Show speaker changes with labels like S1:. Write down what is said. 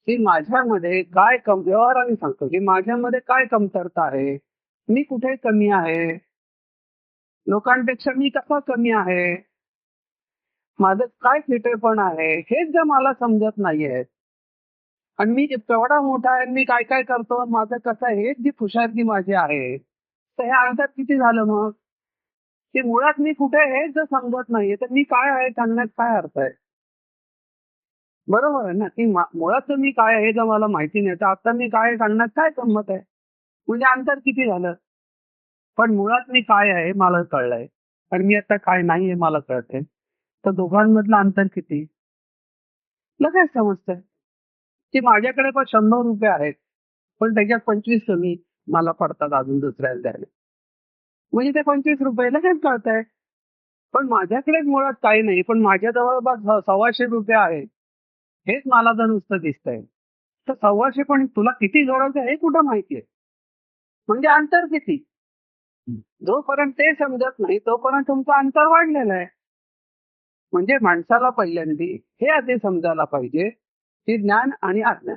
S1: की माझ्यामध्ये काय व्यवहाराने सांगतो की माझ्यामध्ये काय कमतरता आहे, मी कुठे कमी आहे, लोकांपेक्षा मी कसा कमी आहे, माझं काय फिटेपण आहे, हेच जर मला समजत नाहीये आणि मी केवढा मोठा आहे, मी काय काय करतो, माझं कसं आहे, हेच जी खुशालकी माझी आहे, तर हे अंतर किती झालं मग? की मुळात मी कुठे आहे हेच जर समजत नाहीये, तर मी काय आहे सांगण्यात काय अर्थ आहे? बरोबर आहे ना, की मुळात मी काय आहे हे जर मला माहिती नाही, तर आता मी काय आहे सांगण्यात काय गंमत आहे? म्हणजे अंतर किती झालं? पण मुळात मी काय आहे मला कळलंय आणि मी आता काय नाही हे मला कळतंय. तर दोघांमधलं अंतर किती? लगेच समजतंय, की माझ्याकडे पण ₹100 आहेत, पण त्याच्यात 25 कमी मला पडतात अजून दुसऱ्याला द्यायला. म्हणजे ते ₹25 लगेच कळतंय. पण माझ्याकडेच मुळात काही नाही, पण माझ्या जवळपास ₹125 आहेत. हेच मला जर नुसतं दिसतंय. तर 125 पण तुला किती गरज आहे हे कुठं माहितीये? म्हणजे अंतर किती? जोपर्यंत ते समजत नाही तोपर्यंत तुमचं अंतर वाढलेलं आहे. म्हणजे माणसाला पहिल्यांदी हे आधी समजायला पाहिजे, की ज्ञान आणि अज्ञान.